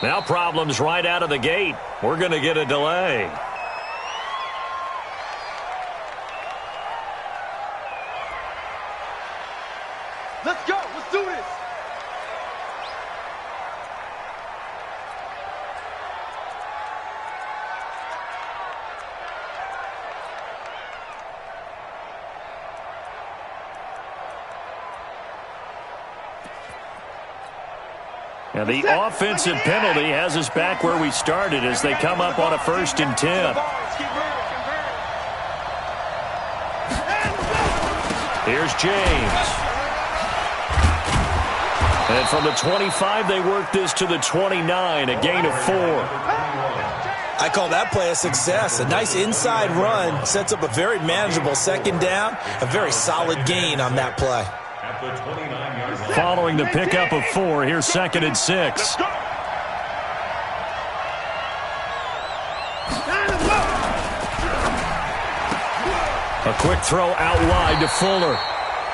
Now problems right out of the gate. We're going to get a delay. Let's go. Let's do this. And the offensive penalty has us back where we started as they come up on a 1st and 10. Here's James. And from the 25, they work this to the 29, a gain of 4. I call that play a success. A nice inside run sets up a very manageable 2nd down, a very solid gain on that play. Following the pickup of 4, here's 2nd and 6. A quick throw out wide to Fuller.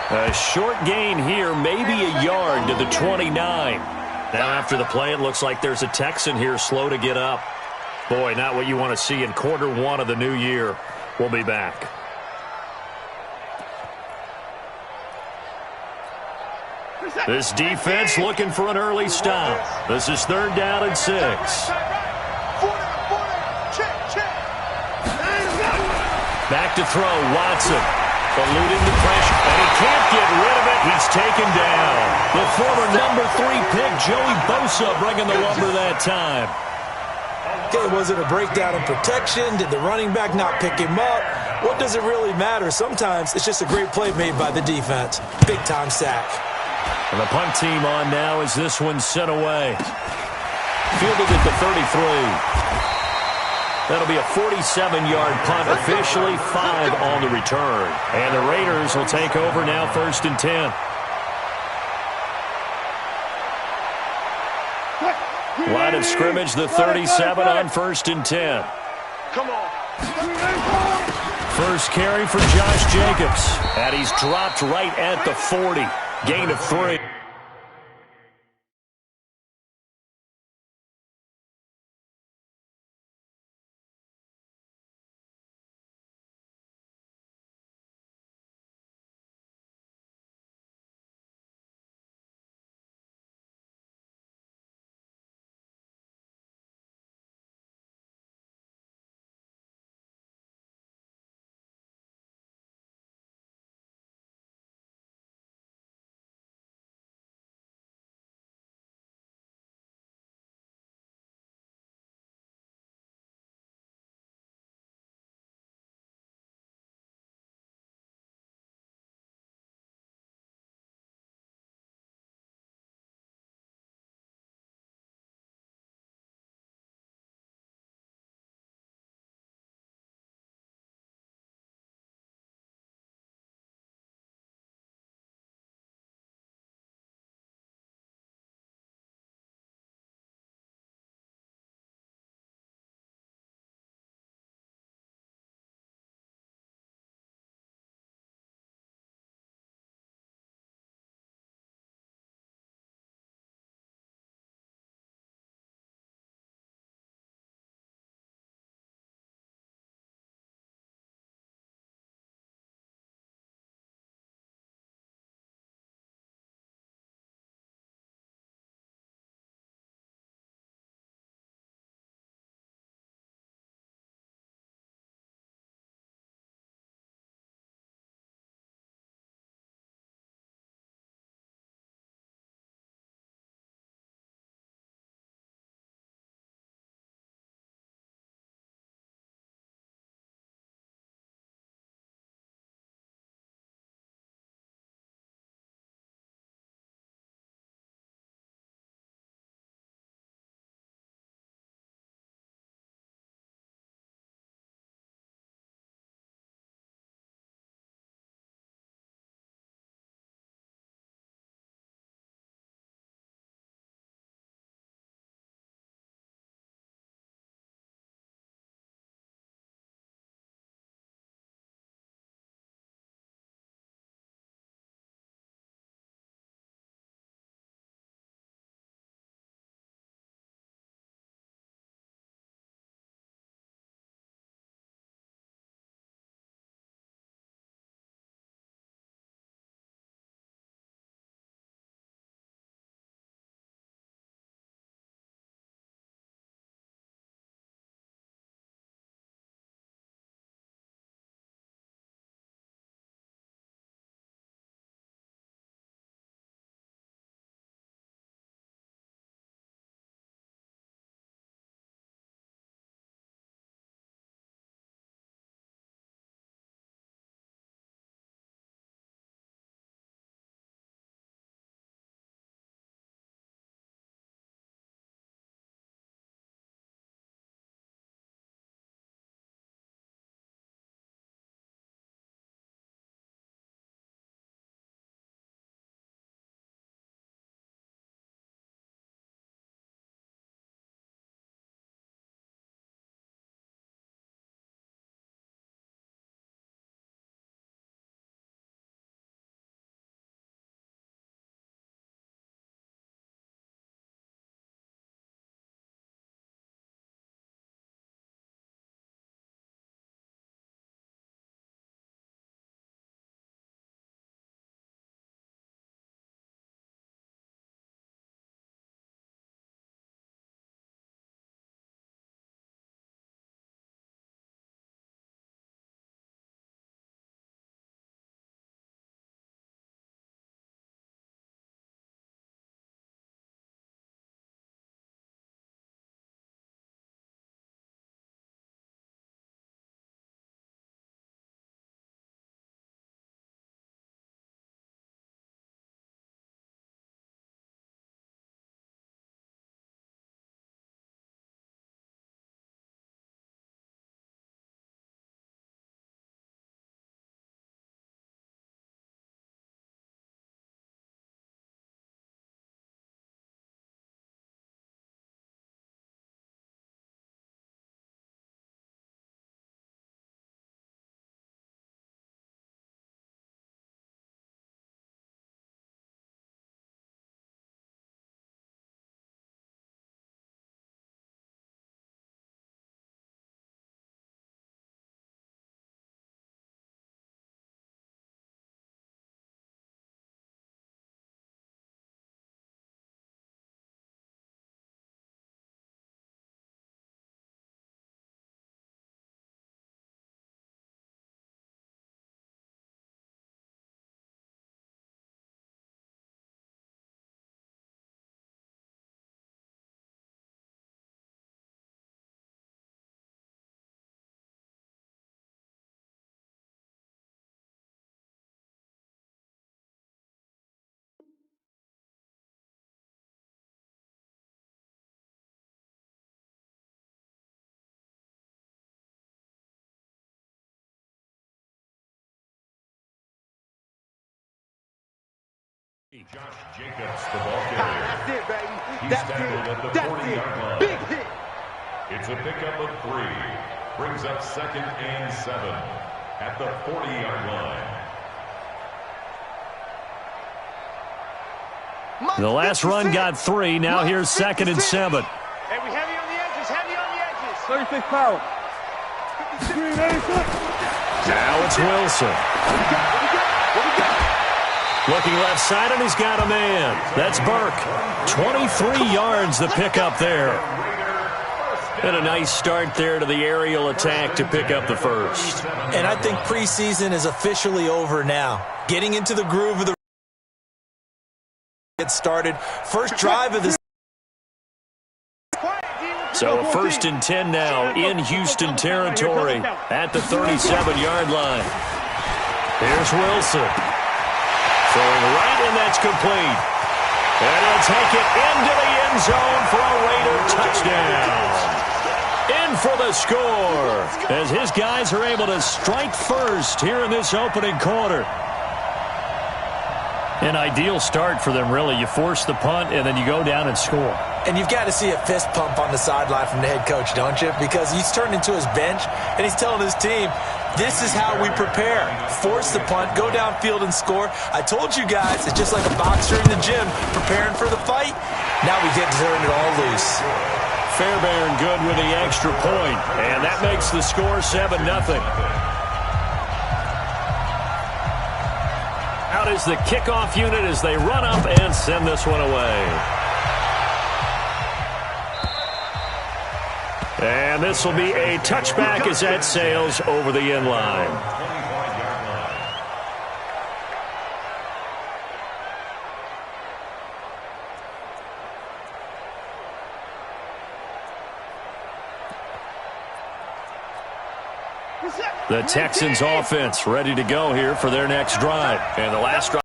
A short gain here, maybe a yard to the 29. Now after the play, it looks like there's a Texan here slow to get up. Boy, not what you want to see in quarter 1 of the new year. We'll be back. This defense looking for an early stop. This is 3rd down and 6. Back to throw, Watson. Eluding the pressure, and he can't get rid of it. He's taken down. The former number 3 pick, Joey Bosa, bringing the lumber that time. Okay, was it a breakdown in protection? Did the running back not pick him up? What does it really matter? Sometimes it's just a great play made by the defense. Big-time sack. And the punt team on now as this one's sent away. Fielded at the 33. That'll be a 47-yard punt, officially 5 on the return. And the Raiders will take over now 1st and 10. Line of scrimmage, the 37 on 1st and 10. Come on. First carry for Josh Jacobs. And he's dropped right at the 40. Gain of 3. Josh Jacobs, the ball carrier. That's it, baby. He's tackled at the 40-yard line. Big hit. It's a pickup of 3. Brings up 2nd and 7 at the 40-yard line. The last run got 3. Now here's 2nd and 7. Hey, we heavy on the edges. Heavy on the edges. 36 power. 53, 86. Now it's Wilson. What we got? Looking left side, and he's got a man. That's Burke. 23 yards the pickup there. And a nice start there to the aerial attack to pick up the first. And I think preseason is officially over now. Getting into the groove of the get started. First drive of the So a 1st and 10 now in Houston territory at the 37-yard line. Here's Wilson. Throwing right, and that's complete. And he'll take it into the end zone for a Raider touchdown. In for the score as his guys are able to strike first here in this opening quarter. An ideal start for them, really. You force the punt, and then you go down and score. And you've got to see a fist pump on the sideline from the head coach, don't you? Because he's turned into his bench, and he's telling his team, this is how we prepare. Force the punt, go downfield and score. I told you guys, it's just like a boxer in the gym preparing for the fight. Now we get to turn it all loose. Fairbairn good with the extra point, and that makes the score 7-0. Out is the kickoff unit as they run up and send this one away. And this will be a touchback as that sails over the end line. The Texans offense ready to go here for their next drive. And the last drive,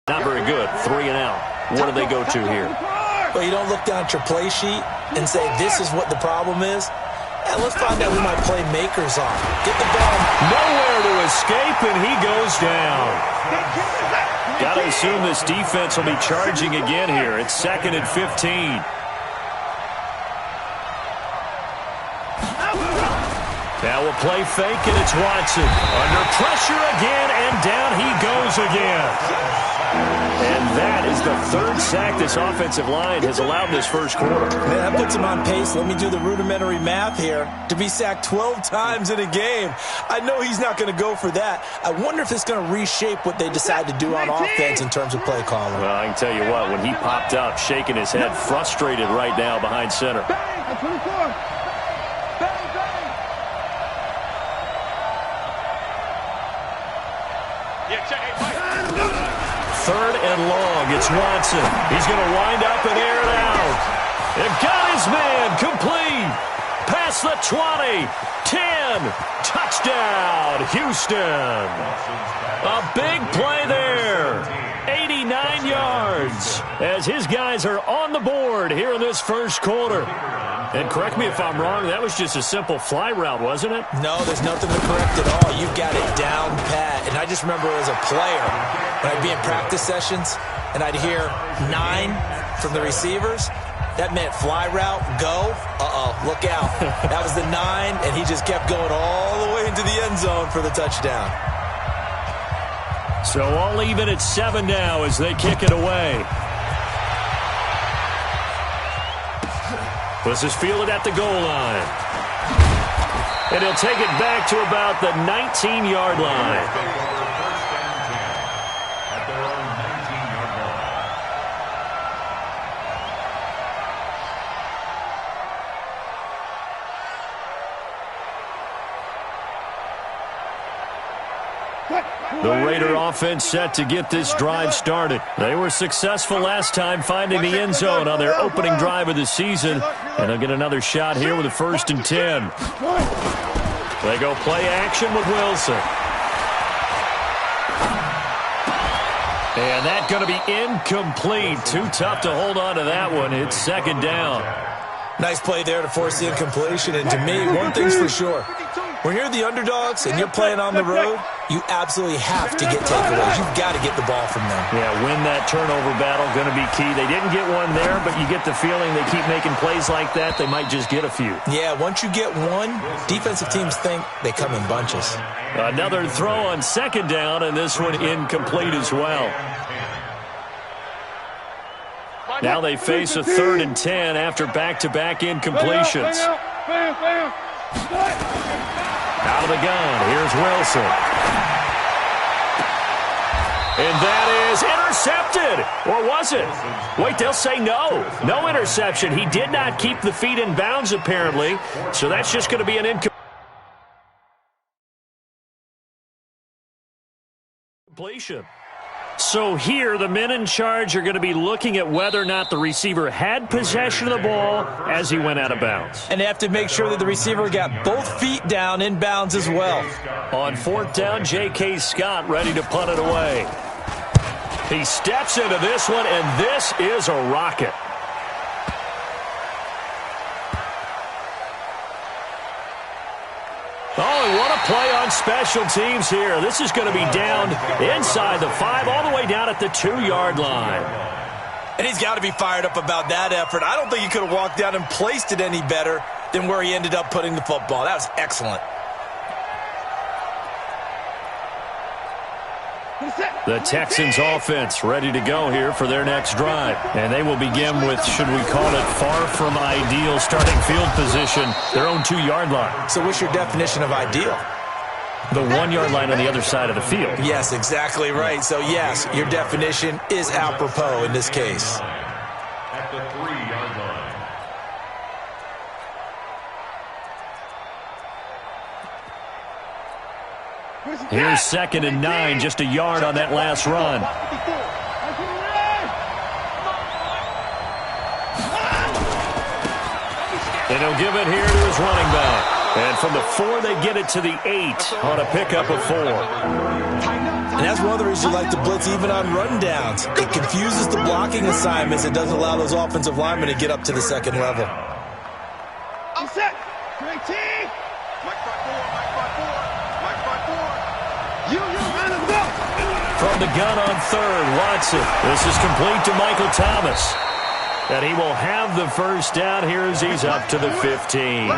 not very good. 3 and out. What do they go to here? Well, you don't look down at your play sheet and say, this is what the problem is. Yeah, let's find out who my playmakers are. Get the ball. Nowhere to escape, and he goes down. Got to assume this defense will be charging again here. It's 2nd and 15. Now we'll play fake, and it's Watson. Under pressure again, and down he goes again. And that is the 3rd sack this offensive line has allowed this first quarter. Man, that puts him on pace. Let me do the rudimentary math here. To be sacked 12 times in a game, I know he's not going to go for that. I wonder if it's going to reshape what they decide to do on offense in terms of play calling. Well, I can tell you what, when he popped up, shaking his head, frustrated right now behind center. 24. 3rd and long. It's Watson. He's going to wind up and air it out. And got his man complete. Past the 20. 10. Touchdown, Houston. A big play there. 89 yards as his guys are on the board here in this first quarter. And correct me if I'm wrong, that was just a simple fly route, wasn't it? No, there's nothing to correct at all. You've got it down pat. And I just remember as a player, when I'd be in practice sessions and I'd hear 9 from the receivers, that meant fly route, go, look out. That was the 9, and he just kept going all the way into the end zone for the touchdown. So all even at 7 now as they kick it away. This is fielded at the goal line. And he'll take it back to about the 19-yard line. The Raider offense set to get this drive started. They were successful last time finding the end zone on their opening drive of the season. And they'll get another shot here with a 1st and 10. They go play action with Wilson. And that's going to be incomplete. Too tough to hold on to that one. It's 2nd down. Nice play there to force the incompletion. And to me, one thing's for sure. When you're the underdogs and you're playing on the road, you absolutely have to get takeaways. You've got to get the ball from them. Yeah, win that turnover battle, going to be key. They didn't get one there, but you get the feeling they keep making plays like that, they might just get a few. Yeah, once you get one, defensive teams think they come in bunches. Another throw on second down, and this one incomplete as well. Now they face a 3rd and 10 after back-to-back incompletions. Out of the gun, here's Wilson. And that is intercepted. Or was it? Wait, they'll say no. No interception. He did not keep the feet in bounds, apparently. So that's just going to be an incompletion. So here, the men in charge are going to be looking at whether or not the receiver had possession of the ball as he went out of bounds. And they have to make sure that the receiver got both feet down in bounds as well. On 4th down, J.K. Scott ready to punt it away. He steps into this one, and this is a rocket. Oh, and what a play on special teams here. This is going to be down inside the 5, all the way down at the 2-yard line. And he's got to be fired up about that effort. I don't think he could have walked down and placed it any better than where he ended up putting the football. That was excellent. The Texans offense ready to go here for their next drive. And they will begin with, should we call it, far from ideal starting field position, their own 2-yard line. So what's your definition of ideal? The 1-yard line on the other side of the field. Yes, exactly right. So, yes, your definition is apropos in this case. At the 3-yard line. Here's 2nd and 9, just a yard on that last run. And he'll give it here to his running back. And from the 4, they get it to the 8 on a pickup of 4. And that's one of the reasons you like to blitz even on rundowns. It confuses the blocking assignments. It doesn't allow those offensive linemen to get up to the second level. I'm set. 3T. Mike 5-4. You, man, let's go. From the gun on 3rd, Watson. This is complete to Michael Thomas. And he will have the first down here as he's up to the 15.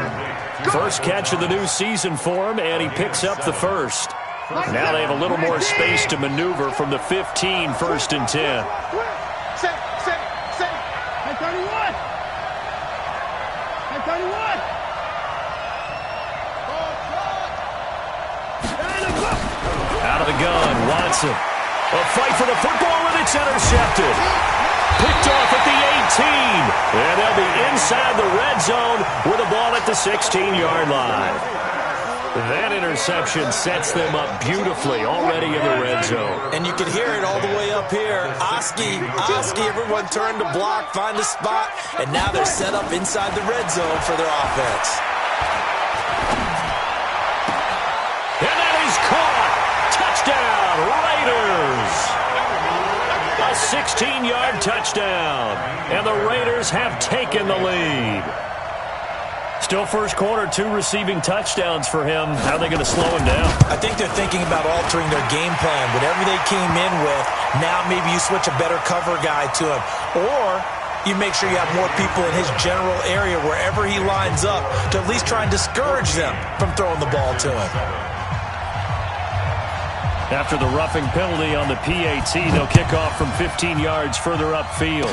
First catch of the new season for him, and he picks up the first. Now they have a little more space to maneuver from the 15, 1st and 10. Set. Hey, 31. Hey, 31. Out of the gun, Watson. A fight for the football, and it's intercepted. Picked off at the 18. And they'll be inside the red zone with the ball at the 16-yard line. That interception sets them up beautifully already in the red zone. And you can hear it all the way up here. Oski, everyone turned to block, find a spot, and now they're set up inside the red zone for their offense. And that is caught. Touchdown, Raiders. A 16-yard touchdown. And the Raiders have taken the lead. Still first quarter, 2 receiving touchdowns for him. How are they going to slow him down? I think they're thinking about altering their game plan. Whatever they came in with, now maybe you switch a better cover guy to him. Or you make sure you have more people in his general area wherever he lines up to at least try and discourage them from throwing the ball to him. After the roughing penalty on the PAT, they'll kick off from 15 yards further upfield.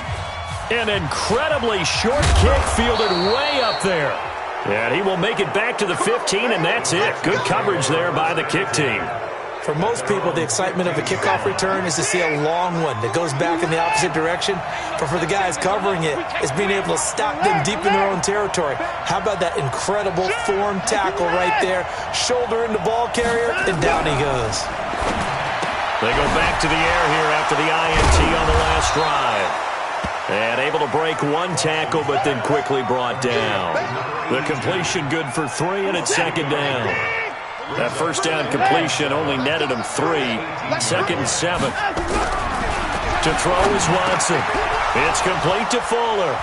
An incredibly short kick fielded way up there. And he will make it back to the 15, and that's it. Good coverage there by the kick team. For most people, the excitement of a kickoff return is to see a long one that goes back in the opposite direction. But for the guys covering it, it's being able to stop them deep in their own territory. How about that incredible form tackle right there? Shoulder in the ball carrier, and down he goes. They go back to the air here after the INT on the last drive. And able to break one tackle, but then quickly brought down. The completion good for 3, and it's 2nd down. That first down completion only netted him 3. 2nd and 7. To throw is Watson. It's complete to Fuller.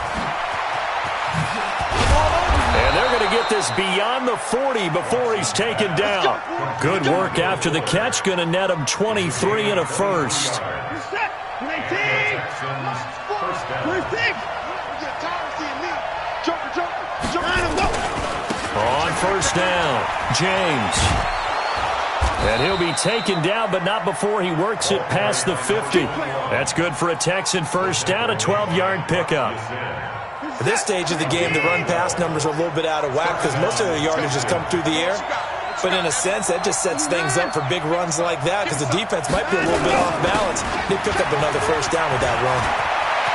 And they're going to get this beyond the 40 before he's taken down. Good work after the catch. Going to net him 23 and a first. On first down, James. And he'll be taken down, but not before he works it past the 50. That's good for a Texan first down, a 12-yard pickup. At this stage of the game, the run-pass numbers are a little bit out of whack because most of the yardage has come through the air. But in a sense, that just sets things up for big runs like that because the defense might be a little bit off balance. They pick up another first down with that run.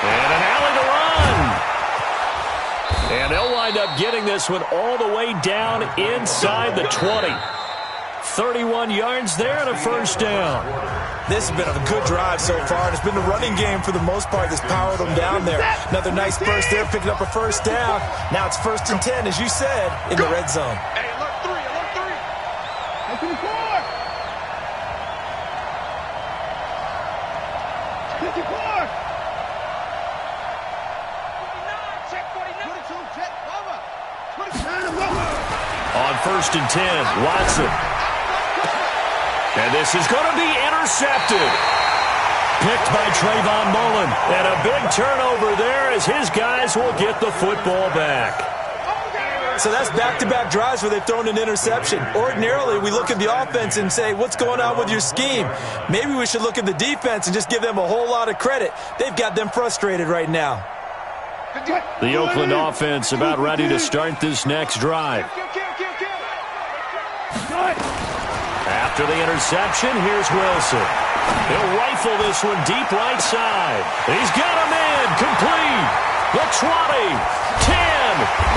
And an alley to run. And they'll wind up getting this one all the way down inside the 20. 31 yards there and a first down. This has been a good drive so far. It's been the running game for the most part that's powered them down there. Another nice burst there, picking up a first down. Now it's 1st and 10, as you said, in the red zone. Hey, alert 3, alert 3. Open the 54. 54. 49, check 49. 22, check, over. 29, On 1st and 10, Watson. And this is going to be intercepted. Picked by Trayvon Mullen. And a big turnover there as his guys will get the football back. So that's back-to-back drives where they've thrown an interception. Ordinarily, we look at the offense and say, what's going on with your scheme? Maybe we should look at the defense and just give them a whole lot of credit. They've got them frustrated right now. The Oakland offense about ready to start this next drive. After the interception, here's Wilson. He'll rifle this one deep right side. He's got him in. Complete. The 20. 10.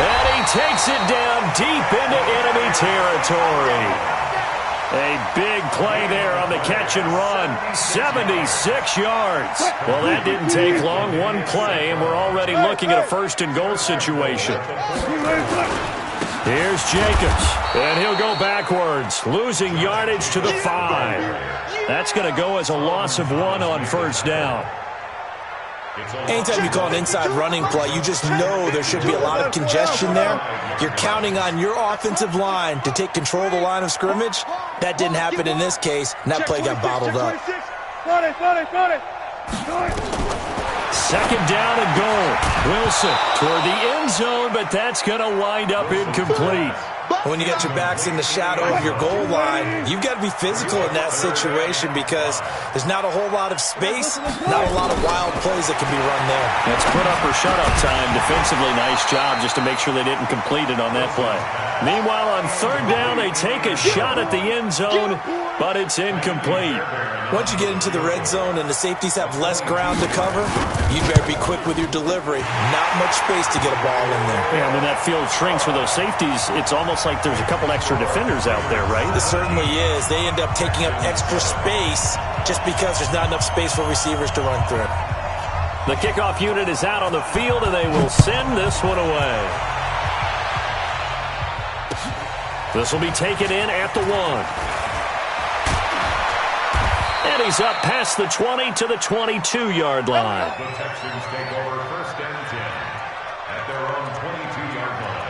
And he takes it down deep into enemy territory. A big play there on the catch and run. 76 yards. Well, that didn't take long. One play, and we're already looking at a 1st and goal situation. Here's Jacobs, and he'll go backwards, losing yardage to the 5. That's going to go as a loss of 1 on first down. Anytime you call an inside running play, you just know there should be a lot of congestion there. You're counting on your offensive line to take control of the line of scrimmage. That didn't happen in this case, and that play got bottled up. 2nd down and goal. Wilson toward the end zone, but that's going to wind up incomplete. When you get your backs in the shadow of your goal line, you've got to be physical in that situation because there's not a whole lot of space, not a lot of wild plays that can be run there. That's put up or shut up time. Defensively, nice job just to make sure they didn't complete it on that play. Meanwhile, on 3rd down, they take a shot at the end zone, but it's incomplete. Once you get into the red zone and the safeties have less ground to cover, you better be quick with your delivery. Not much space to get a ball in there. Yeah, when that field shrinks for those safeties, it's almost like there's a couple extra defenders out there, right? It certainly is. They end up taking up extra space just because there's not enough space for receivers to run through. The kickoff unit is out on the field, and they will send this one away. This will be taken in at the 1. And he's up past the 20 to the 22-yard line. The Texans take over 1st and 10 at their own 22-yard line.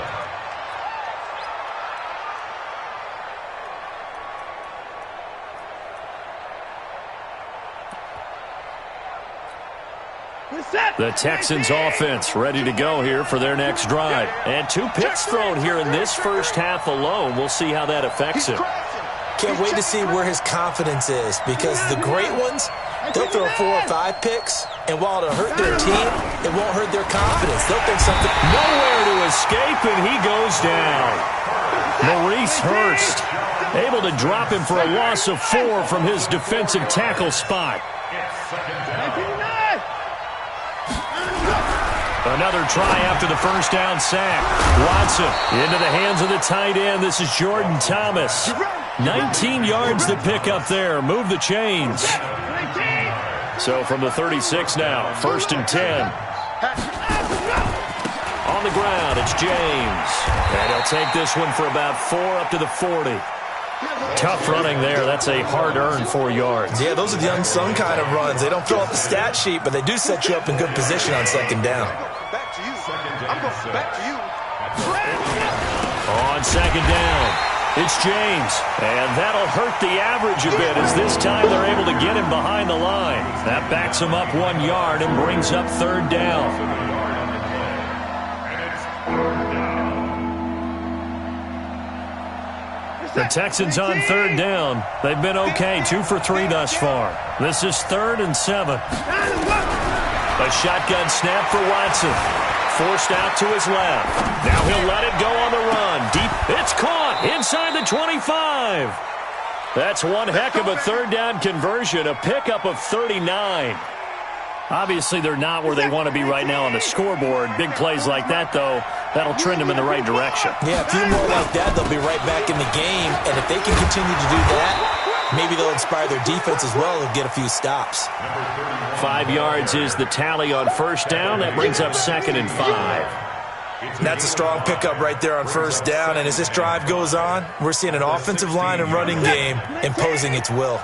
The Texans offense ready to go here for their next drive. And 2 picks thrown here in this first half alone. We'll see how that affects him. Can't wait to see where his confidence is because the great ones, they'll throw 4 or 5 picks, and while it'll hurt their team, it won't hurt their confidence. They'll think something. Nowhere to escape, and he goes down. Maurice Hurst able to drop him for a loss of 4 from his defensive tackle spot. Another try after the first down sack. Watson into the hands of the tight end. This is Jordan Thomas. 19 yards to pick up there. Move the chains. So from the 36 now, 1st and 10. On the ground, it's James. And he'll take this one for about 4 up to the 40. Tough running there. That's a hard-earned 4 yards. Yeah, those are the unsung kind of runs. They don't fill up the stat sheet, but they do set you up in good position on 2nd down. Back to you. I'm going back to you. On second down, it's James. And that'll hurt the average a bit as this time they're able to get him behind the line. That backs him up 1 yard and brings up third down. The Texans on third down. They've been okay, 2 for 3 thus far. This is 3rd and 7. A shotgun snap for Watson. Forced out to his left. Now he'll let it go on the run. Deep. It's caught inside the 25. That's one heck of a third down conversion. A pickup of 39. Obviously, they're not where they want to be right now on the scoreboard. Big plays like that, though, that'll trend them in the right direction. Yeah, a few more like that, they'll be right back in the game. And if they can continue to do that, maybe they'll inspire their defense as well and get a few stops. 5 yards is the tally on first down. That brings up 2nd and 5. That's a strong pickup right there on first down. And as this drive goes on, we're seeing an offensive line and running game imposing its will.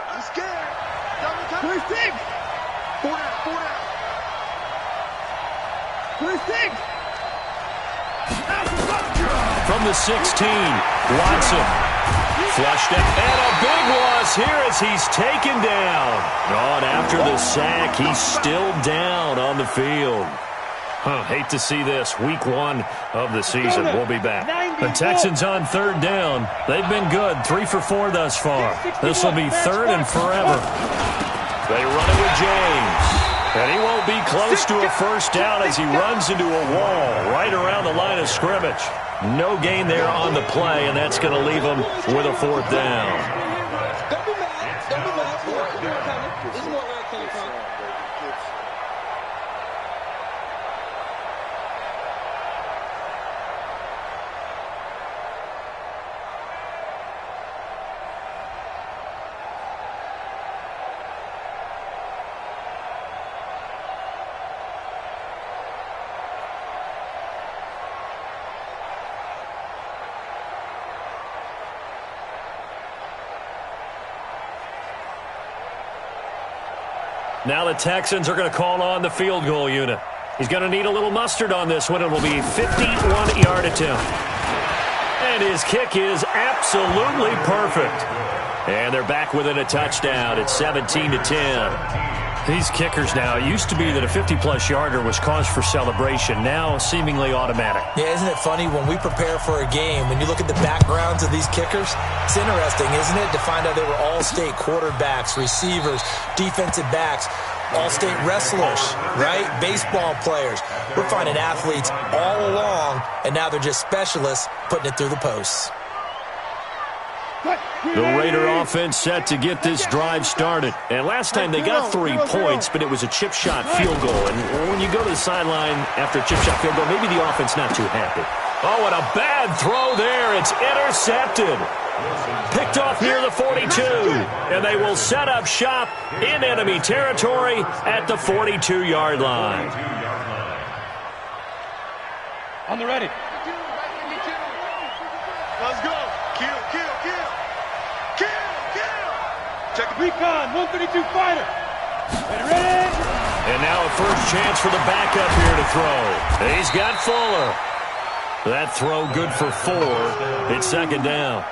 From the 16, Watson. Flushed it, and a big loss here as he's taken down. On after the sack, he's still down on the field. Hate to see this. Week 1 of the season. We'll be back. The Texans on third down. They've been good, 3 for 4 thus far. This will be 3rd and forever. They run it with James. And he won't be close to a first down as he runs into a wall right around the line of scrimmage. No gain there on the play, and that's going to leave him with a 4th down. Don't be mad. Don't be mad. This is more where it came from. Now the Texans are going to call on the field goal unit. He's going to need a little mustard on this one. It will be a 51-yard attempt. And his kick is absolutely perfect. And they're back within a touchdown. It's 17-10. These kickers now, it used to be that a 50-plus yarder was cause for celebration. Now seemingly automatic. Yeah, isn't it funny when we prepare for a game, when you look at the backgrounds of these kickers, it's interesting, isn't it, to find out they were all-state quarterbacks, receivers, defensive backs, all-state wrestlers, right? Baseball players. We're finding athletes all along, and now they're just specialists putting it through the posts. The Raider offense set to get this drive started. And last time they got 3 points, but it was a chip shot field goal. And when you go to the sideline after a chip shot field goal, maybe the offense not too happy. Oh, and a bad throw there. It's intercepted. Picked off near the 42. And they will set up shop in enemy territory at the 42-yard line. On the ready. Let's go. Kill. Check it. Recon, 132 fighter. Ready. And now a first chance for the backup here to throw. He's got Fuller. That throw good for 4. It's 2nd down.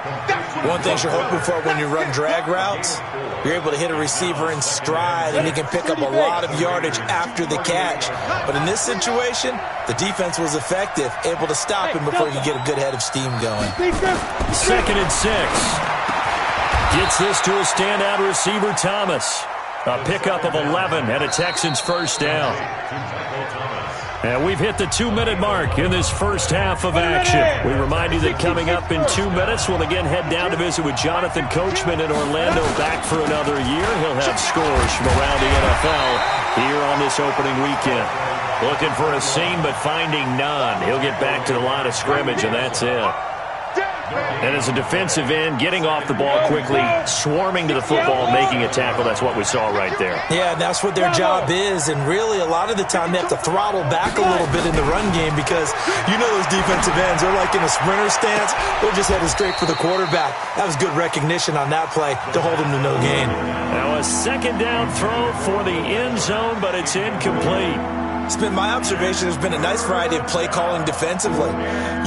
One thing you're hoping for when you run drag routes, you're able to hit a receiver in stride and he can pick up a lot of yardage after the catch. But in this situation, the defense was effective, able to stop him before he could get a good head of steam going. 2nd and 6. Gets this to a standout receiver, Thomas. A pickup of 11 and a Texans first down. And we've hit the 2-minute mark in this first half of action. We remind you that coming up in 2 minutes, we'll again head down to visit with Jonathan Coachman in Orlando, back for another year. He'll have scores from around the NFL here on this opening weekend. Looking for a seam, but finding none. He'll get back to the line of scrimmage, and that's it. And as a defensive end, getting off the ball quickly, swarming to the football, making a tackle, that's what we saw right there. Yeah, that's what their job is, and really a lot of the time they have to throttle back a little bit in the run game because you know those defensive ends, they're like in a sprinter stance, they're just headed straight for the quarterback. That was good recognition on that play to hold him to no gain. Now a 2nd down throw for the end zone, but it's incomplete. It's been my observation there's been a nice variety of play calling defensively.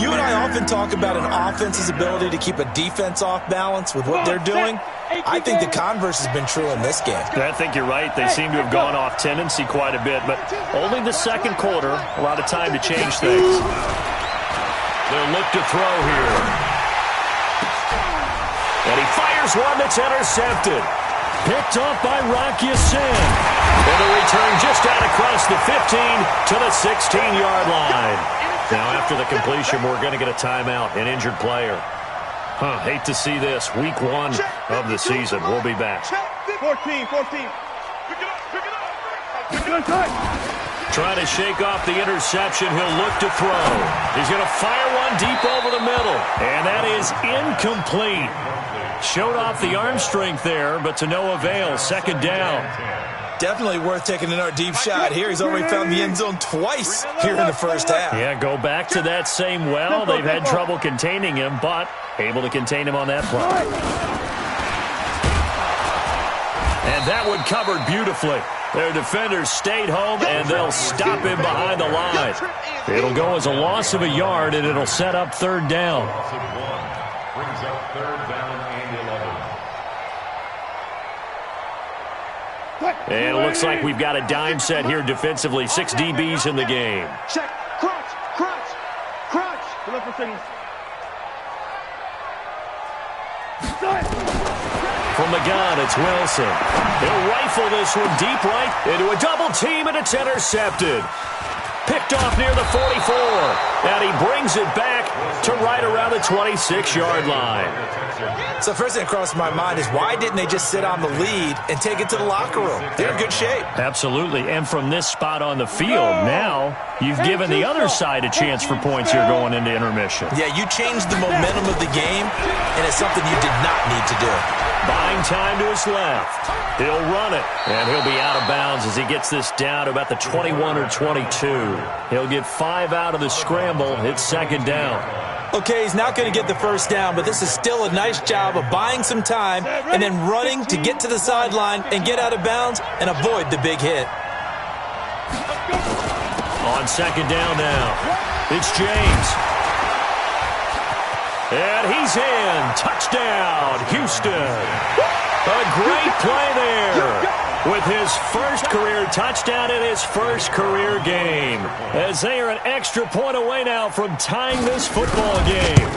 You and I often talk about an offense's ability to keep a defense off balance with what they're doing. I think the converse has been true in this game. I think you're right. They seem to have gone off tendency quite a bit, but only the second quarter, a lot of time to change things. They'll look to throw here. And he fires one that's intercepted. Picked off by Wcfl. And the return just out across the 15 to the 16-yard line. Now, after the completion, we're going to get a timeout, an injured player. Hate to see this. Week 1 of the season. We'll be back. 14. Trying to shake off the interception. He'll look to throw. He's going to fire one deep over the middle. And that is incomplete. Showed off the arm strength there, but to no avail. Second down. Definitely worth taking another deep shot here. He's already found the end zone twice here in the first half. Yeah, go back to that same well. They've had trouble containing him, but able to contain him on that play. And that one covered beautifully. Their defenders stayed home, and they'll stop him behind the line. It'll go as a loss of a yard, and it'll set up third down. Brings up third down and 11. And it looks like we've got a dime set here defensively. 6 DBs in the game. Check. Crunch. Good luck for signals. From the gun, it's Wilson. He'll rifle this one deep right into a double team, and it's intercepted. Picked off near the 44. And he brings it back to right around the 26-yard line. So first thing that crossed my mind is why didn't they just sit on the lead and take it to the locker room? They're in good shape. Absolutely. And from this spot on the field, now you've given the other side a chance for points here going into intermission. Yeah, you changed the momentum of the game, and it's something you did not need to do. Buying time to his left. He'll run it, and he'll be out of bounds as he gets this down to about the 21 or 22. He'll get 5 out of the scramble. It's second down. Okay, he's not going to get the first down, but this is still a nice job of buying some time and then running to get to the sideline and get out of bounds and avoid the big hit. On second down now, it's James. And he's in. Touchdown, Houston. A great play there with his first career touchdown in his first career game, as they are an extra point away now from tying this football game.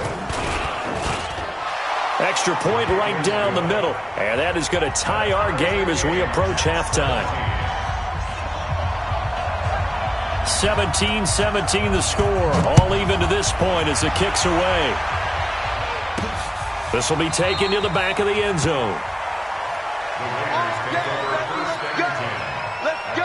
Extra point right down the middle, and that is going to tie our game as we approach halftime. 17-17 the score, all even to this point as the kick's away. This will be taken to the back of the end zone. Let's go.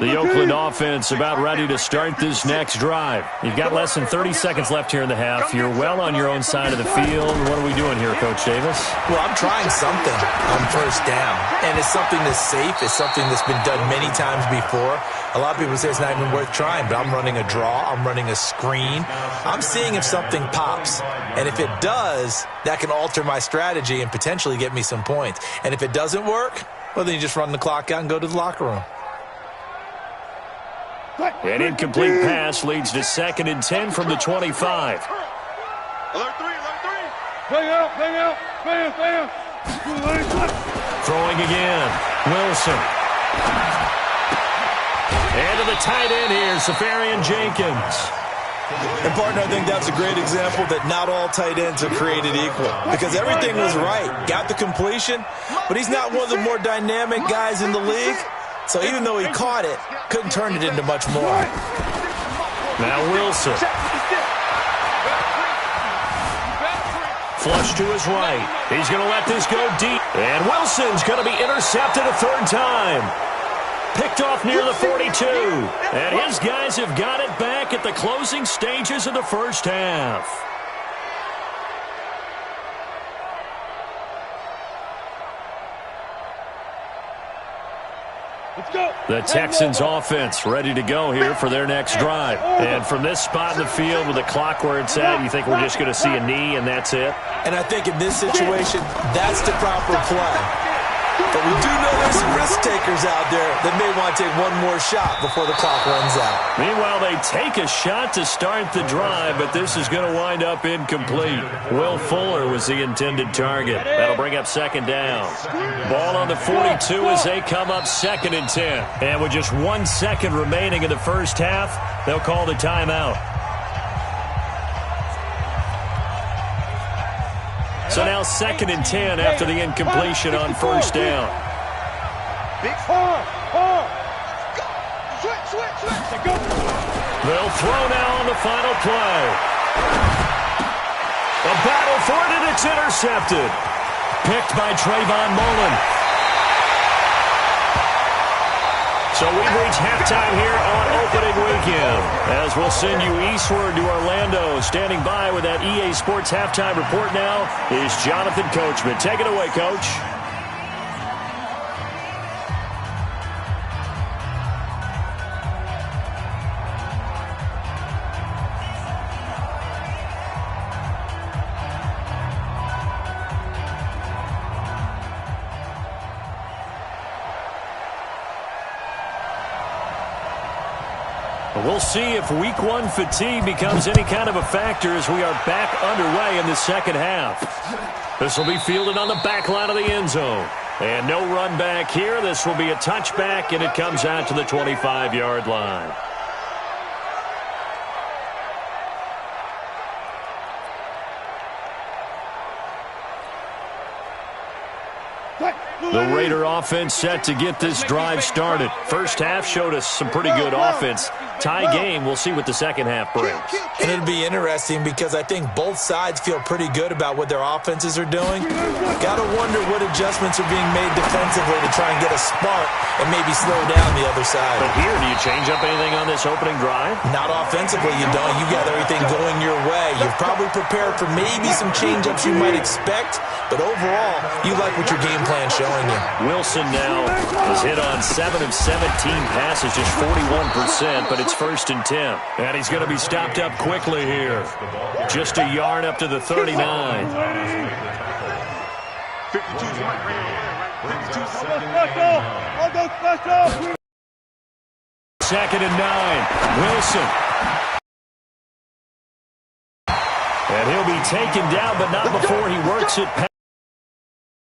The Oakland offense about ready to start this next drive. You've got less than 30 seconds left here in the half. You're well on your own side of the field. What are we doing here, Coach Davis? Well, I'm trying something on first down, and it's something that's safe. It's something that's been done many times before. A lot of people say it's not even worth trying, but I'm running a draw. I'm running a screen. I'm seeing if something pops, and if it does, that can alter my strategy and potentially get me some points. And if it doesn't work, well, then you just run the clock out and go to the locker room. An incomplete pass leads to 2nd and 10 from the 25. Alert 3. Bang out. Bam. Throwing again. Wilson. And to the tight end here, Safarian Jenkins. And, partner, I think that's a great example that not all tight ends are created equal, because everything was right. Got the completion, but he's not one of the more dynamic guys in the league. So even though he caught it, couldn't turn it into much more. Now Wilson. Flush to his right. He's going to let this go deep. And Wilson's going to be intercepted a third time. Picked off near the 42. And his guys have got it back at the closing stages of the first half. The Texans offense ready to go here for their next drive. And from this spot in the field with the clock where it's at, you think we're just going to see a knee and that's it? And I think in this situation, that's the proper play. But we do know there's some risk takers out there that may want to take one more shot before the clock runs out. Meanwhile, they take a shot to start the drive, but this is going to wind up incomplete. Will Fuller was the intended target. That'll bring up second down. Ball on the 42 as they come up 2nd and 10. And with just 1 second remaining in the first half, they'll call the timeout. So now 2nd and 10 after the incompletion on first down. They'll throw now on the final play. A battle for it, and it's intercepted. Picked by Trayvon Mullen. So we've reached halftime here on opening weekend. As we'll send you eastward to Orlando. Standing by with that EA Sports halftime report now is Jonathan Coachman. Take it away, Coach. We'll see if week 1 fatigue becomes any kind of a factor as we are back underway in the second half. This will be fielded on the back line of the end zone. And no run back here. This will be a touchback, and it comes out to the 25-yard line. The Raider offense set to get this drive started. First half showed us some pretty good offense. Tie game, we'll see what the second half brings. And it'll be interesting because I think both sides feel pretty good about what their offenses are doing. Got to wonder what adjustments are being made defensively to try and get a spark and maybe slow down the other side. But here, do you change up anything on this opening drive? Not offensively, you don't. You got everything going your way. You've probably prepared for maybe some change-ups you might expect, but overall, you like what your game plan's showing you. Wilson now has hit on 7 of 17 passes, just 41%, but it's 1st and 10. And he's going to be stopped up quickly here. Just a yard up to the 39. 2nd and 9. Wilson. And he'll be taken down, but not before he works it past.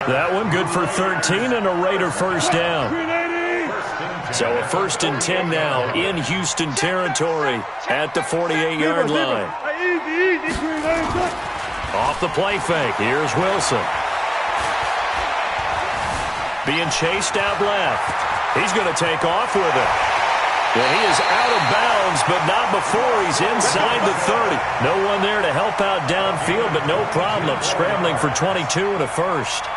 That one good for 13 and a Raider first down. So a 1st and 10 now in Houston territory at the 48-yard line. Off the play fake. Here's Wilson. Being chased out left. He's going to take off with it. And he is out of bounds, but not before he's inside the 30. No one there to help out downfield, but no problem. Scrambling for 22 and a first.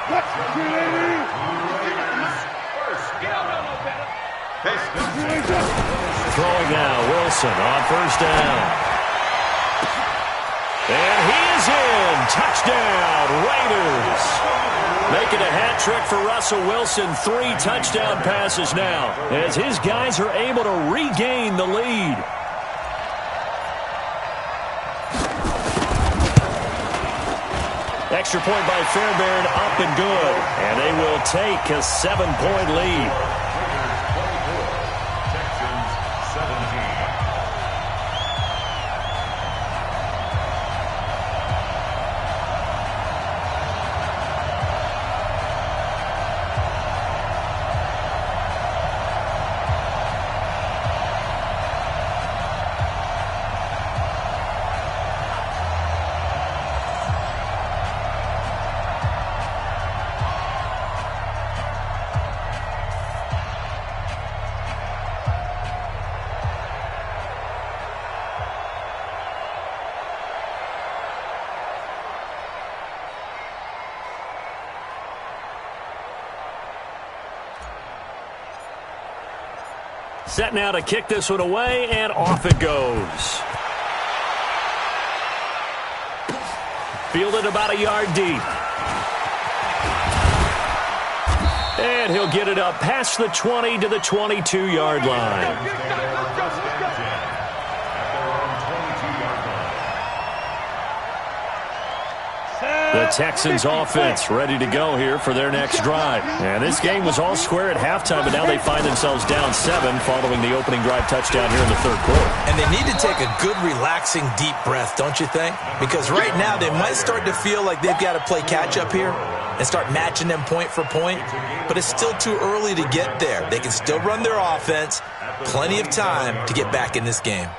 Throwing now, Wilson on first down. And he is in. Touchdown, Raiders. Making a hat trick for Russell Wilson. 3 touchdown passes now as his guys are able to regain the lead. Extra point by Fairbairn, up and good. And they will take a 7-point lead. Set now to kick this one away, and off it goes. Fielded about a yard deep. And he'll get it up past the 20 to the 22-yard line. The Texans offense ready to go here for their next drive. And this game was all square at halftime, but now they find themselves down 7 following the opening drive touchdown here in the third quarter. And they need to take a good, relaxing, deep breath, don't you think? Because right now they might start to feel like they've got to play catch-up here and start matching them point for point. But it's still too early to get there. They can still run their offense. Plenty of time to get back in this game.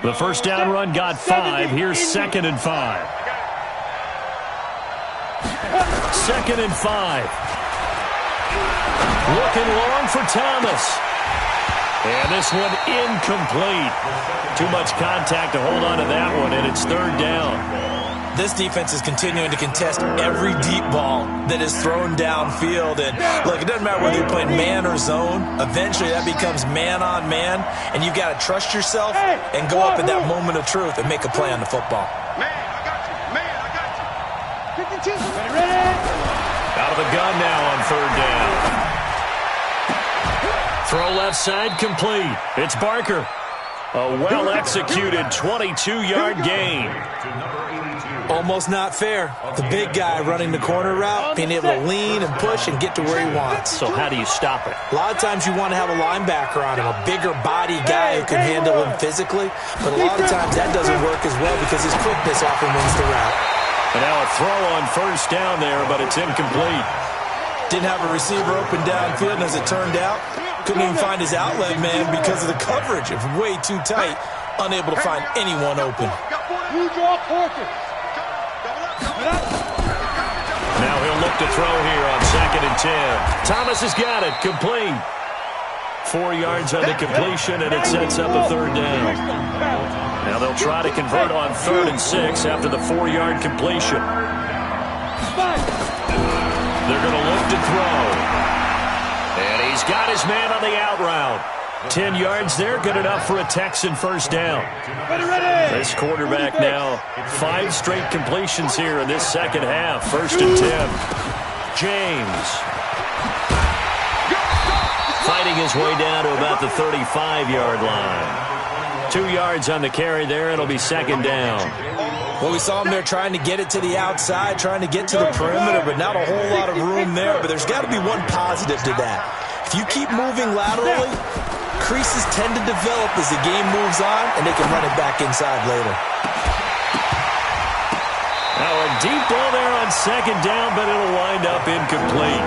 The first down run got 5. Here's 2nd and 5. 2nd and 5. Looking long for Thomas. And this one incomplete. Too much contact to hold on to that one, and it's 3rd down. This defense is continuing to contest every deep ball that is thrown downfield. And, look, it doesn't matter whether you're playing man or zone. Eventually, that becomes man-on-man, and you've got to trust yourself and go up at that moment of truth and make a play on the football. Man, I got you. Man, I got you. 52. Ready? Out of the gun now on 3rd down. Throw left side complete. It's Barker. A well-executed 22-yard gain. Almost not fair. The big guy running the corner route, being able to lean and push and get to where he wants. So how do you stop it? A lot of times you want to have a linebacker on him, a bigger body guy who can handle him physically. But a lot of times that doesn't work as well because his quickness often wins the route. And now a throw on 1st down there, but it's incomplete. Didn't have a receiver open downfield, and as it turned out, couldn't even find his outlet man because of the coverage. It was way too tight, unable to find anyone open. You draw Porter. Now he'll look to throw here on 2nd and 10. Thomas has got it, complete. 4 yards on the completion, and it sets up a 3rd down. Now they'll try to convert on 3rd and 6 after the 4-yard completion. They're going to look to throw. And he's got his man on the out route. 10 yards there, good enough for a Texan 1st down. This quarterback now, 5 straight completions here in this second half. 1st and 10. James. Fighting his way down to about the 35-yard line. 2 yards on the carry there. It'll be 2nd down. Well, we saw him there trying to get it to the outside, trying to get to the perimeter, but not a whole lot of room there. But there's got to be one positive to that. If you keep moving laterally, creases tend to develop as the game moves on, and they can run it back inside later. Now a deep ball there on 2nd down, but it'll wind up incomplete.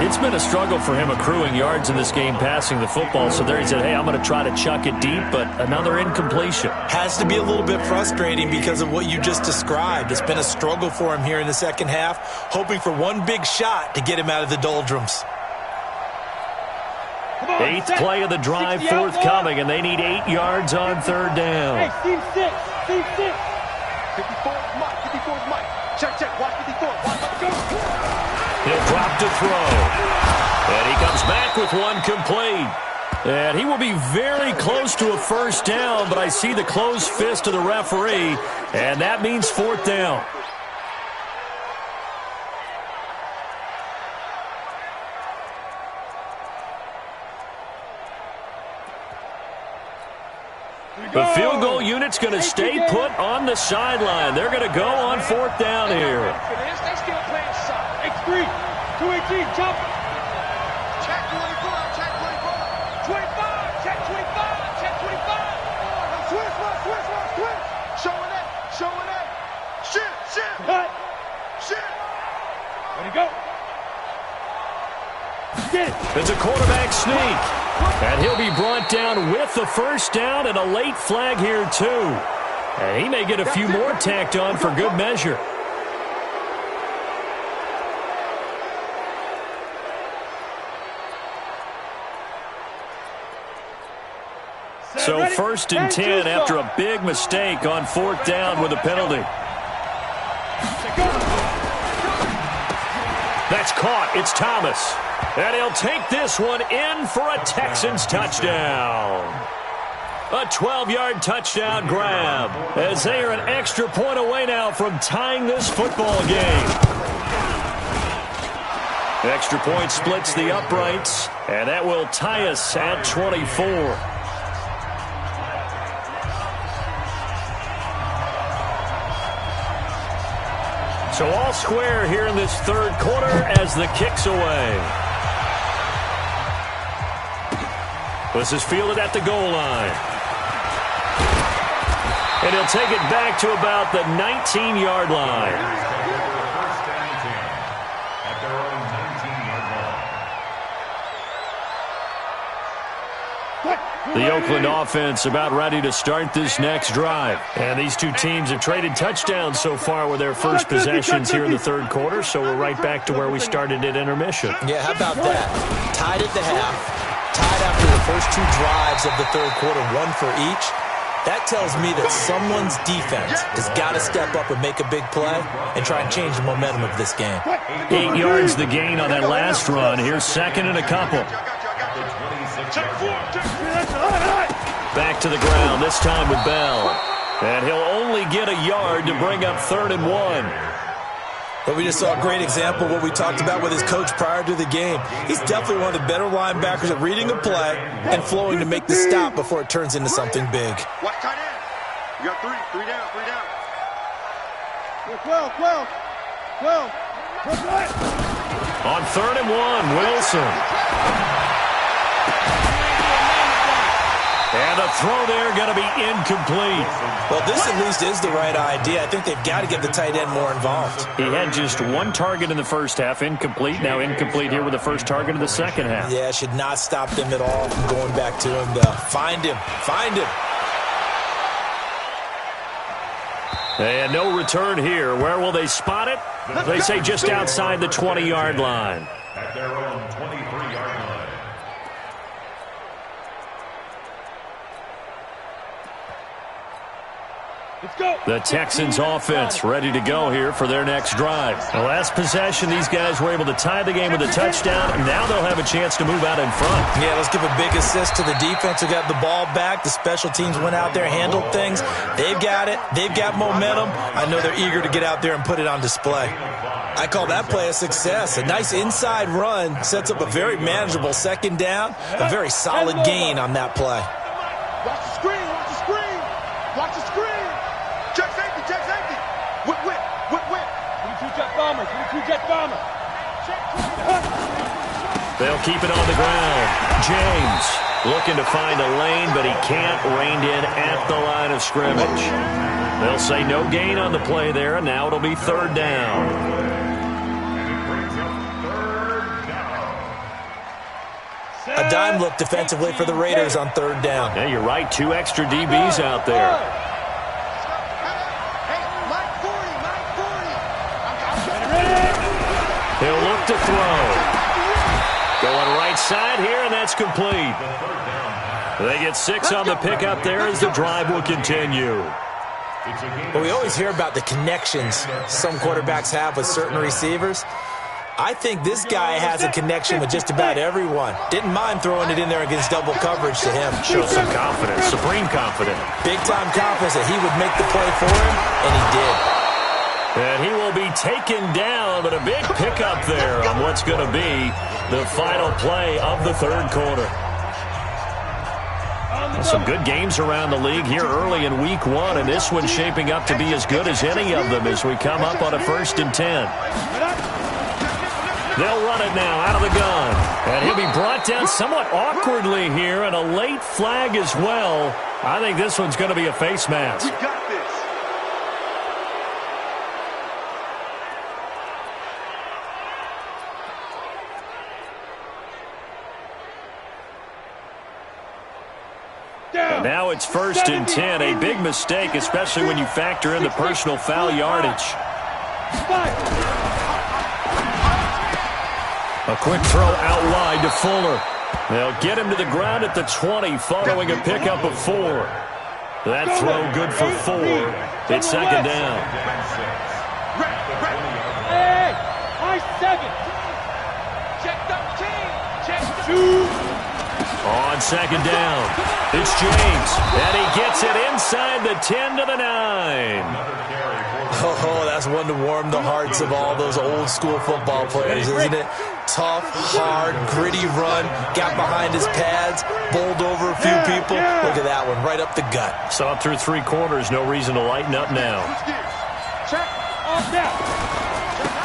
It's been a struggle for him accruing yards in this game passing the football. So there he said, hey, I'm going to try to chuck it deep, but another incompletion. Has to be a little bit frustrating because of what you just described. It's been a struggle for him here in the second half, hoping for one big shot to get him out of the doldrums. 8th play of the drive forthcoming, and they need 8 yards on 3rd down. Hey, team 6. Team 6. 54 Mike. 54 Mike. Check. Watch 54. Watch. Go. He'll drop to throw. And he comes back with one complete. And he will be very close to a 1st down, but I see the closed fist of the referee, and that means 4th down. The field goal unit's going to stay put on the sideline. They're going to go on 4th down here. They still playing solid. X3. 218. Jump. Check 24. Check 24. 25. Check 25. Check 25. Switch. Showing that. Shit. Cut. Ready, go. Get it. It's a quarterback sneak. And he'll be brought down with the 1st down and a late flag here, too. And he may get a few more tacked on for good measure. So 1st and 10 after a big mistake on 4th down with a penalty. That's caught. It's Thomas. And he'll take this one in for a Texans touchdown. A 12-yard touchdown grab as they are an extra point away now from tying this football game. Extra point splits the uprights, and that will tie us at 24. So all square here in this third quarter as the kick's away. This is fielded at the goal line. And he'll take it back to about the 19-yard line. The Oakland offense about ready to start this next drive. And these two teams have traded touchdowns so far with their first possessions here in the third quarter, so we're right back to where we started at intermission. Yeah, how about that? Tied at the half, tied after the first two drives of the third quarter, one for each. That tells me that someone's defense has got to step up and make a big play and try and change the momentum of this game. 8 yards the gain on that last run. Here's second and a couple. Back to the ground, this time with Bell. And he'll only get a yard to bring up 3rd and 1. But we just saw a great example of what we talked about with his coach prior to the game. He's definitely one of the better linebackers at reading a play and flowing to make the stop before it turns into something big. Watch tight end. You got three down. 12. On 3rd and 1, Wilson. And a throw there going to be incomplete. Well, this at least is the right idea. I think they've got to get the tight end more involved. He had just one target in the first half, incomplete. Now incomplete here with the first target of the second half. Yeah, should not stop them at all from going back to him to find him. And no return here. Where will they spot it? They say just outside the 20-yard line. At their own 23-yard line. The Texans offense ready to go here for their next drive. The last possession, these guys were able to tie the game with a touchdown, and now they'll have a chance to move out in front. Yeah, let's give a big assist to the defense who got the ball back. The special teams went out there, handled things. They've got it. They've got momentum. I know they're eager to get out there and put it on display. I call that play a success. A nice inside run sets up a very manageable second down. A very solid gain on that play. Watch the screen. Check safety. Whip. 22 jet bomber. They'll keep it on the ground. James looking to find a lane, but he can't. Reined in at the line of scrimmage. They'll say no gain on the play there, and now it'll be 3rd down. A dime look defensively for the Raiders on 3rd down. Yeah, you're right. 2 extra DBs out there. He'll look to throw. Going right side here, and that's complete. They get 6 on the pickup there as the drive will continue. Well, we always hear about the connections some quarterbacks have with certain receivers. I think this guy has a connection with just about everyone. Didn't mind throwing it in there against double coverage to him. Shows some confidence, supreme confidence. Big-time confidence that he would make the play for him, and he did. And he will be taken down, but a big pickup there on what's going to be the final play of the third quarter. Some good games around the league here early in week 1, and this one's shaping up to be as good as any of them as we come up on a 1st and 10. They'll run it now out of the gun. And he'll be brought down somewhat awkwardly here, and a late flag as well. I think this one's going to be a face mask. We got this. And now it's 1st and 10. A big mistake, especially when you factor in the personal foul yardage. A quick throw out wide to Fuller. They'll get him to the ground at the 20 following a pickup of 4. That throw good for 4. It's 2nd down. Hey, high 7. Check the team. Check the On 2nd down, it's James, and he gets it inside the 10 to the 9. Oh, that's one to warm the hearts of all those old school football players, isn't it? tough, hard, gritty run. Got behind his pads, bowled over a few people. Look at that one, right up the gut. Saw it through 3 quarters. No reason to lighten up now.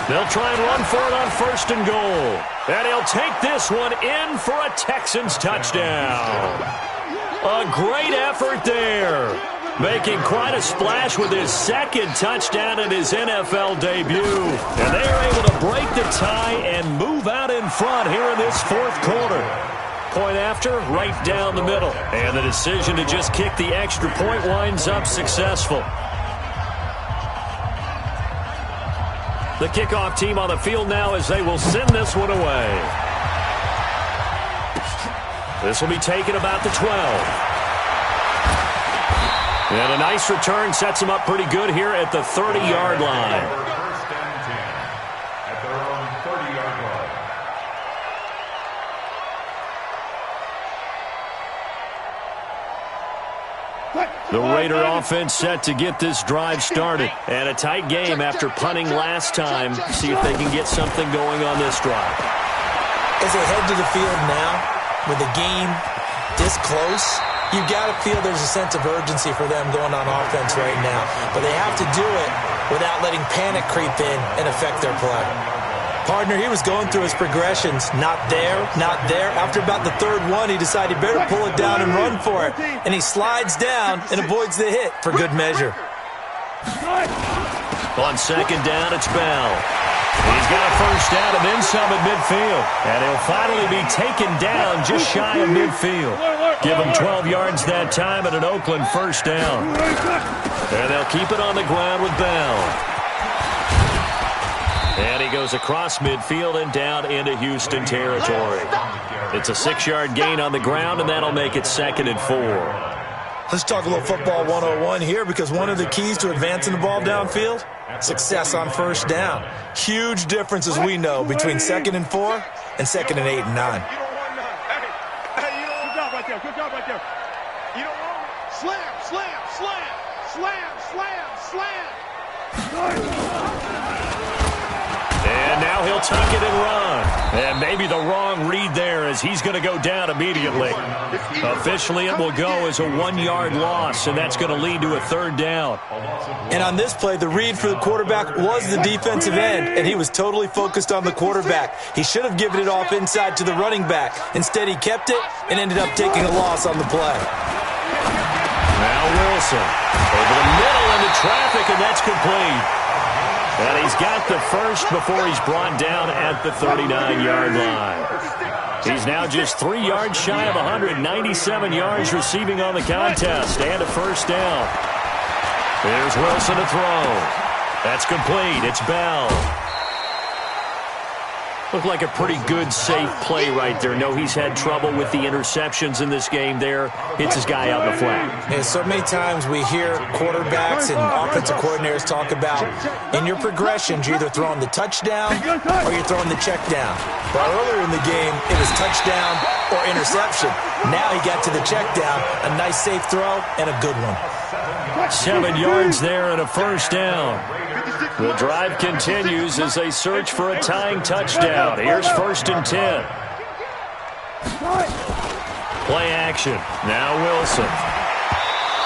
They'll try and run for it on 1st and goal. And he'll take this one in for a Texans touchdown. A great effort there. Making quite a splash with his 2nd touchdown in his NFL debut. And they are able to break the tie and move out in front here in this 4th quarter. Point after, right down the middle. And the decision to just kick the extra point winds up successful. The kickoff team on the field now as they will send this one away. This will be taken about the 12. And a nice return sets them up pretty good here at the 30-yard line. First and 10 at their own 30-yard line. The Raider offense set to get this drive started. And a tight game after punting last time. See if they can get something going on this drive. As they head to the field now, with the game this close, you've got to feel there's a sense of urgency for them going on offense right now. But they have to do it without letting panic creep in and affect their play. Partner, he was going through his progressions. Not there, not there. After about the 3rd one, he decided he better pull it down and run for it. And he slides down and avoids the hit for good measure. On 2nd down, it's Bell. He's got a 1st down and then some at midfield. And he'll finally be taken down just shy of midfield. Give him 12 yards that time and an Oakland 1st down. And they'll keep it on the ground with Bell. And he goes across midfield and down into Houston territory. It's a 6-yard gain on the ground, and that'll make it 2nd and 4. Let's talk a little football 101 here, because one of the keys to advancing the ball downfield, success on 1st down. Huge difference, as we know, between 2nd and 4 and 2nd and 8 and 9. Good job right there. You don't want slam, slam, slam, slam, slam, slam. And now he'll tuck it and run. And maybe the wrong read there, as he's going to go down immediately. Officially, it will go as a 1-yard loss, and that's going to lead to a 3rd down. And on this play, the read for the quarterback was the defensive end, and he was totally focused on the quarterback. He should have given it off inside to the running back. Instead, he kept it and ended up taking a loss on the play. Now Wilson over the middle into traffic, and that's complete. And he's got the 1st before he's brought down at the 39-yard line. He's now just 3 yards shy of 197 yards receiving on the contest, and a 1st down. Here's Wilson to throw. That's complete. It's Bell. Looked like a pretty good, safe play right there. No, he's had trouble with the interceptions in this game there. Hits his guy out in the flat. Yeah, so many times we hear quarterbacks and offensive coordinators talk about, in your progressions, you're either throwing the touchdown or you're throwing the check down. But earlier in the game, it was touchdown or interception. Now he got to the check down, a nice safe throw, and a good one. 7 yards there and a 1st down. The drive continues as they search for a tying touchdown. Here's 1st and 10. Play action. Now Wilson.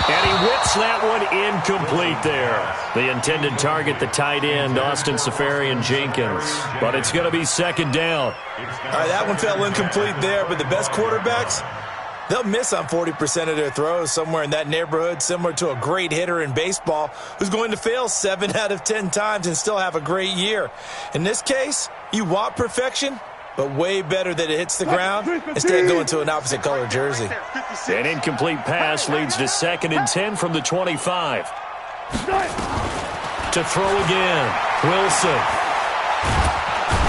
And he whips that one incomplete there. The intended target, the tight end, Austin Seferian-Jenkins. But it's going to be 2nd down. All right, that one fell incomplete there, but the best quarterbacks, they'll miss on 40% of their throws, somewhere in that neighborhood, similar to a great hitter in baseball who's going to fail 7 out of 10 times and still have a great year. In this case, you want perfection, but way better that it hits the ground instead of going to an opposite color jersey. An incomplete pass leads to 2nd and 10 from the 25. To throw again, Wilson.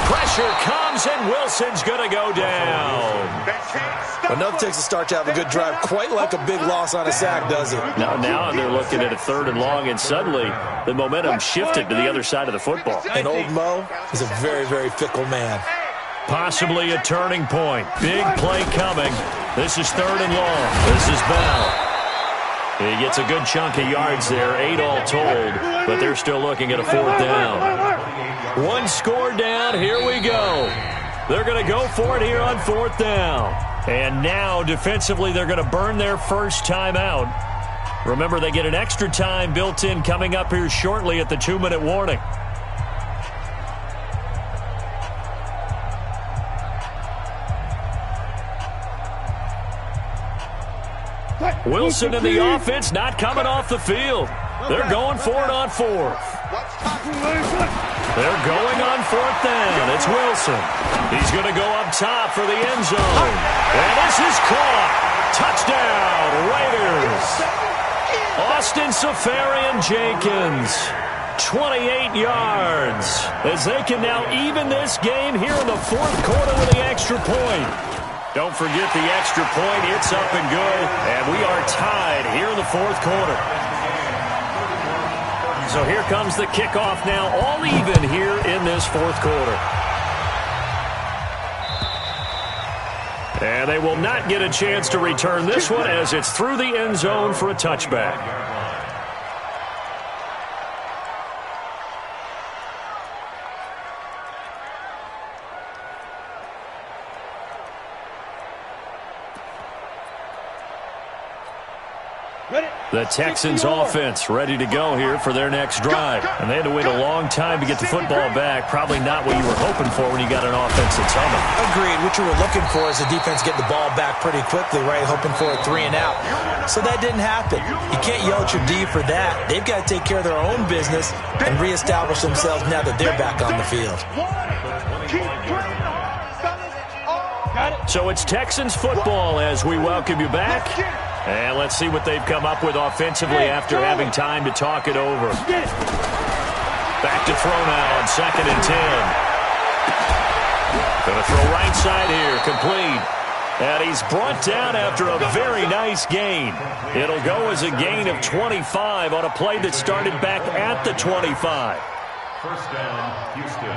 Pressure comes, and Wilson's going to go down. Enough takes a start to have a good drive, quite like a big loss on a sack, does it? Now they're looking at a 3rd and long, and suddenly the momentum shifted to the other side of the football. And old Mo is a very, very fickle man. Possibly a turning point. Big play coming. This is 3rd and long. This is Bell. He gets a good chunk of yards there, 8 all told, but they're still looking at a 4th down. 1 score down. Here we go. They're going to go for it here on 4th down. And now, defensively, they're going to burn their first timeout. Remember, they get an extra time built in coming up here shortly at the 2-minute warning. Wilson in the offense not coming off the field. They're going for it on 4th. They're going on 4th down. It's Wilson. He's going to go up top for the end zone. And this is caught. Touchdown, Raiders. Austin Safarian-Jenkins, 28 yards, as they can now even this game here in the 4th quarter with the extra point. Don't forget the extra point. It's up and good, and we are tied here in the 4th quarter. So here comes the kickoff now, all even here in this 4th quarter. And they will not get a chance to return this one as it's through the end zone for a touchback. The Texans offense ready to go here for their next drive. And they had to wait a long time to get the football back. Probably not what you were hoping for when you got an offense that's humming. Agreed. What you were looking for is the defense getting the ball back pretty quickly, right? Hoping for a 3 and out. So that didn't happen. You can't yell at your D for that. They've got to take care of their own business and reestablish themselves now that they're back on the field. So it's Texans football as we welcome you back. And let's see what they've come up with offensively after having time to talk it over. Back to throw now on 2nd and 10. Going to throw right side here, complete. And he's brought down after a very nice gain. It'll go as a gain of 25 on a play that started back at the 25. First down, Houston.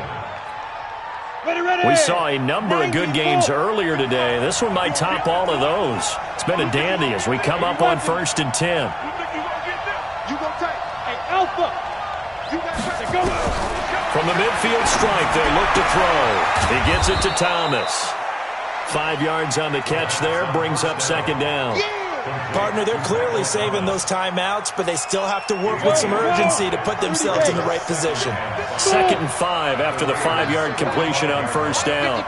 We saw a number of good games earlier today. This one might top all of those. It's been a dandy as we come up on 1st and 10. From the midfield stripe, they look to throw. He gets it to Thomas. 5 yards on the catch there, brings up 2nd down. Partner, they're clearly saving those timeouts, but they still have to work with some urgency to put themselves in the right position. 2nd and 5 after the 5-yard completion on 1st down.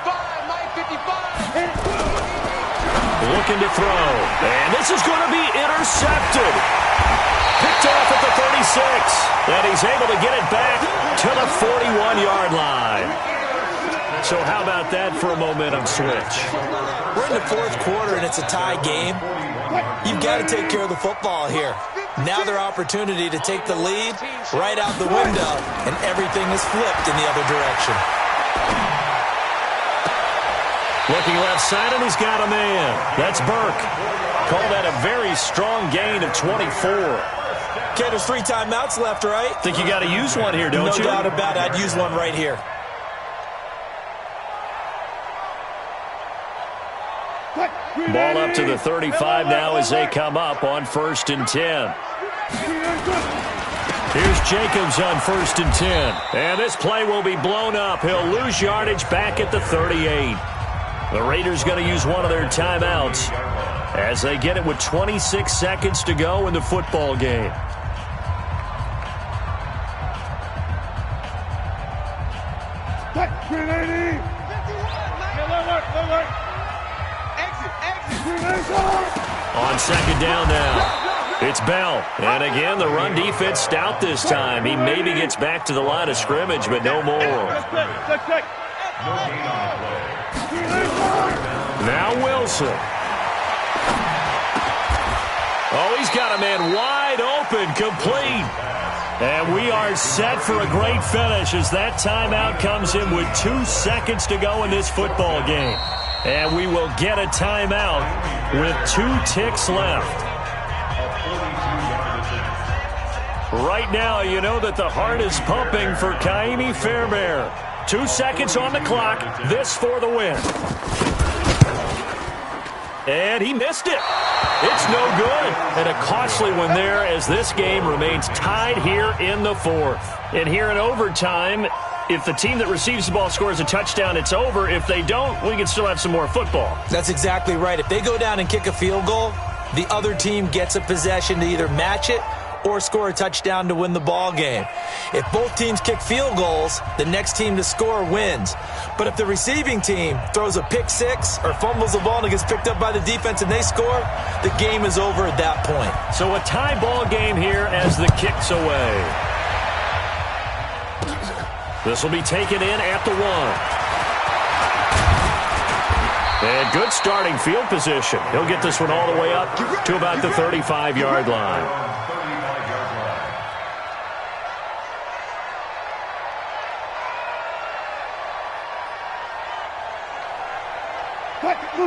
Looking to throw. And this is going to be intercepted. Picked off at the 36. And he's able to get it back to the 41-yard line. So how about that for a momentum switch? We're in the 4th quarter, and it's a tie game. You've got to take care of the football here. Now their opportunity to take the lead right out the window, and everything is flipped in the other direction. Looking left side, and he's got a man. That's Burke. Call that a very strong gain of 24. Okay, there's 3 timeouts left, right? Think you got to use one here, don't you? No doubt about it. I'd use one right here. Ball up to the 35 now as they come up on 1st and 10. Here's Jacobs on 1st and 10. And this play will be blown up. He'll lose yardage back at the 38. The Raiders going to use one of their timeouts as they get it with 26 seconds to go in the football game. On 2nd down now, it's Bell. And again, the run defense stout this time. He maybe gets back to the line of scrimmage, but no more. Now Wilson. Oh, he's got a man wide open, complete. And we are set for a great finish as that timeout comes in with 2 seconds to go in this football game. And we will get a timeout with 2 ticks left. Right now, you know that the heart is pumping for Kaimi Fairbairn. 2 seconds on the clock. This for the win. And he missed it. It's no good. And a costly one there as this game remains tied here in the 4th. And here in overtime, If the team that receives the ball scores a touchdown, it's over. If they don't, we can still have some more football. That's exactly right. If they go down and kick a field goal, the other team gets a possession to either match it or score a touchdown to win the ball game. If both teams kick field goals, the next team to score wins. But if the receiving team throws a pick six or fumbles the ball and it gets picked up by the defense and they score, the game is over at that point. So a tie ball game here as the kick's away. This will be taken in at the 1. And good starting field position. He'll get this one all the way up to about the 35-yard line.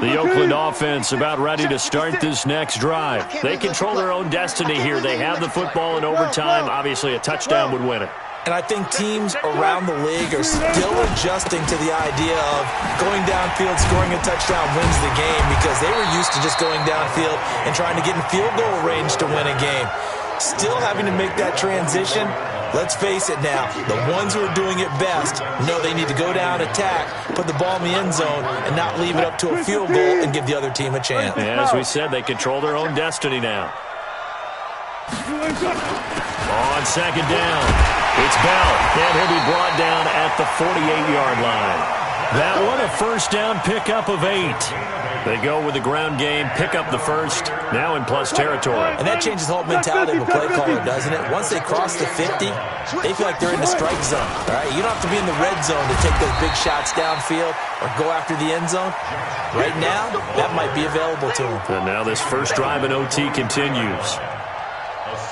The Oakland offense about ready to start this next drive. They control their own destiny here. They have the football in overtime. Obviously, a touchdown would win it. And I think teams around the league are still adjusting to the idea of going downfield, scoring a touchdown wins the game, because they were used to just going downfield and trying to get in field goal range to win a game. Still having to make that transition. Let's face it now, the ones who are doing it best know they need to go down, attack, put the ball in the end zone, and not leave it up to a field goal and give the other team a chance. Yeah, as we said, they control their own destiny now. On second down, it's Bell, and he'll be brought down at the 48-yard line. That one, a first down pickup of 8. They go with the ground game, pick up the first, now in plus territory. And that changes the whole mentality of a play caller, doesn't it? Once they cross the 50, they feel like they're in the strike zone. All right? You don't have to be in the red zone to take those big shots downfield or go after the end zone. Right now, that might be available to them. And now this first drive in OT continues.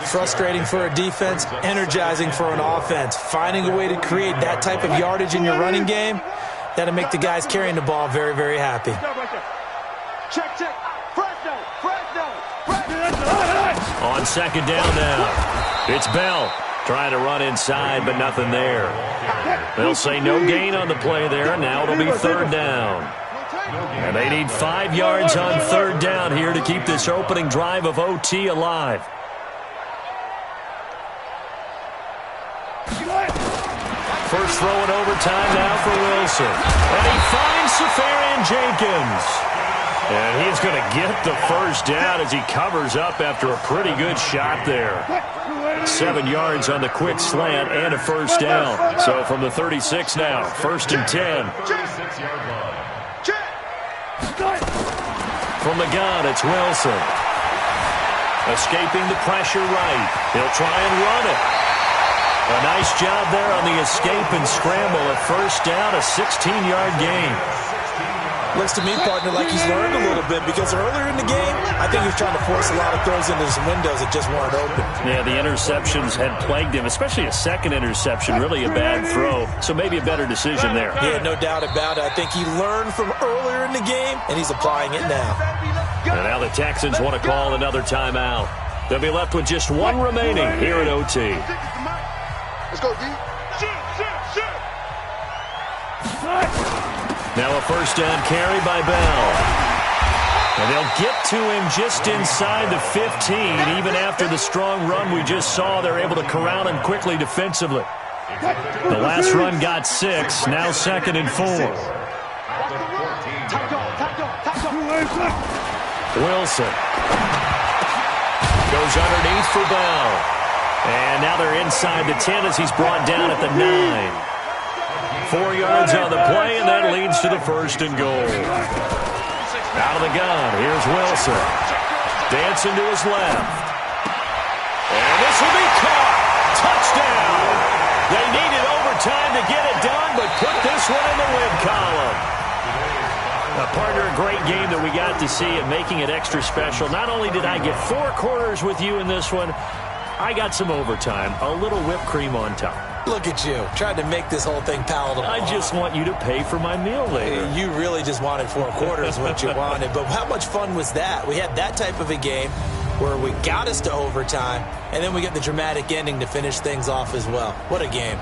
Frustrating for a defense, energizing for an offense. Finding a way to create that type of yardage in your running game, that'll make the guys carrying the ball very, very happy. Check. Fresno. On second down now, it's Bell trying to run inside, but nothing there. They'll say no gain on the play there. Now it'll be third down. And they need 5 yards on third down here to keep this opening drive of OT alive. First throw in overtime now for Wilson. And he finds Safarian-Jenkins. And he's going to get the first down as he covers up after a pretty good shot there. 7 yards on the quick slant and a first down. So from the 36 now, 1st and 10. From the gun, it's Wilson. Escaping the pressure right. He'll try and run it. A nice job there on the escape and scramble. A first down, a 16-yard gain. Looks to me, partner, like he's learned a little bit, because earlier in the game, I think he was trying to force a lot of throws into some windows that just weren't open. Yeah, the interceptions had plagued him, especially a second interception, really a bad throw. So maybe a better decision there. Yeah, no doubt about it. I think he learned from earlier in the game, and he's applying it now. And now the Texans want to call another timeout. They'll be left with just one remaining here at OT. Let's go, D. Now a first down carry by Bell. And they'll get to him just inside the 15. Even after the strong run we just saw, they're able to corral him quickly defensively. The last run got 6. Now 2nd and 4. Wilson goes underneath for Bell. And now they're inside the 10 as he's brought down at the 9. 4 yards on the play, and that leads to the 1st and goal. Out of the gun, here's Wilson. Dancing to his left. And this will be caught. Touchdown. They needed overtime to get it done, but put this one in the win column. Partner, a great game that we got to see and making it extra special. Not only did I get 4 quarters with you in this one, I got some overtime, a little whipped cream on top. Look at you, trying to make this whole thing palatable. I just want you to pay for my meal later. You really just wanted 4 quarters, what you wanted. But how much fun was that? We had that type of a game where we got us to overtime, and then we get the dramatic ending to finish things off as well. What a game.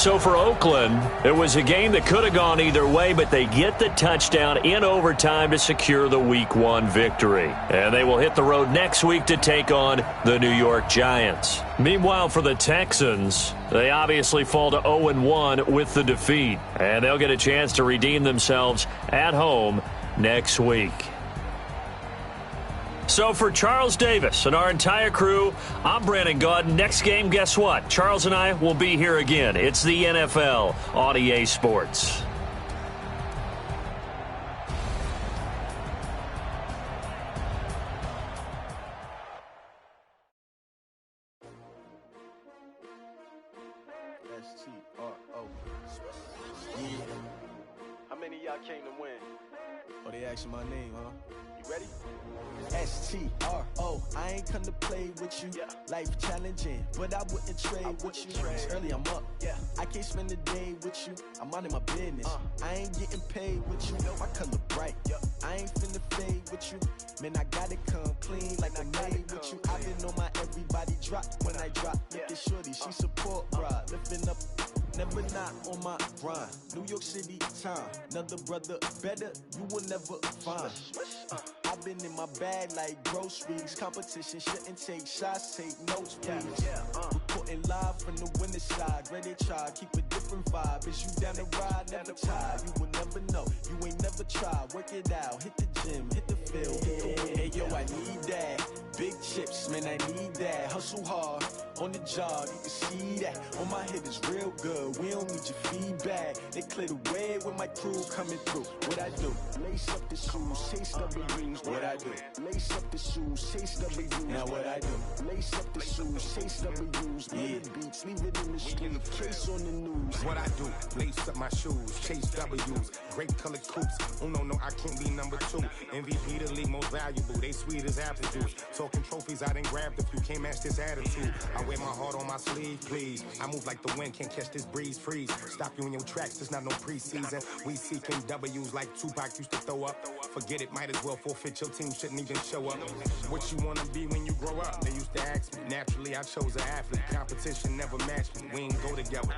So for Oakland, it was a game that could have gone either way, but they get the touchdown in overtime to secure the Week 1 victory. And they will hit the road next week to take on the New York Giants. Meanwhile, for the Texans, they obviously fall to 0-1 with the defeat. And they'll get a chance to redeem themselves at home next week. So for Charles Davis and our entire crew, I'm Brandon Gaudin. Next game, guess what? Charles and I will be here again. It's the NFL on EA Sports. S-T-R-O. Yeah. How many of y'all came to win? Oh, they asking my name, huh? You ready? S-T-R-O. I ain't come to play with you. Yeah. Life challenging, but I wouldn't trade with you. It's early, I'm up. Yeah. I can't spend the day with you. I'm minding my business. I ain't getting paid with you. My color bright. I ain't finna fade with you. Man, I gotta come clean like I'm made with you. I've been on my everybody drop when I drop. Look at shorty, she support ride. Lifting up, never not on my grind. New York City time. Another brother better, you will never find. I've been in my bag like groceries. Competition shouldn't take shots, take notes, please. Reporting live from the winning side. Ready to try, keep a different vibe. Is you down the ride, never tired. You will never know, you ain't never tried. Work it out, hit the gym, hit the field. Hey, yo, I need that. Big chips, man, I need that. Hustle hard, on the job, you can see that. On my head is real good, we don't need your feedback. They clear the way with my crew coming through. What I do? Lace up the shoes, chase W's. What I do? Lace up the shoes, chase W's. Now what I do? Lace up the shoes, chase W's. Yeah. Beats, leave it in the street, case on the news. What I do? Lace up my shoes, chase W's. Great colored coops. Oh no, I can't be number 2. MVP the league most valuable. They sweet as apple juice. Talking trophies, I didn't grab the few. Can't match this attitude. I wear my heart on my sleeve, please. I move like the wind, can't catch this breeze, freeze. Stop you in your tracks, there's not no preseason. We seeking W's like Tupac used to throw up. Forget it, might as well forfeit. Your team shouldn't even show up. What you wanna be when you grow up? They used to ask me. Naturally, I chose an athlete. Competition never matched me. We ain't go together.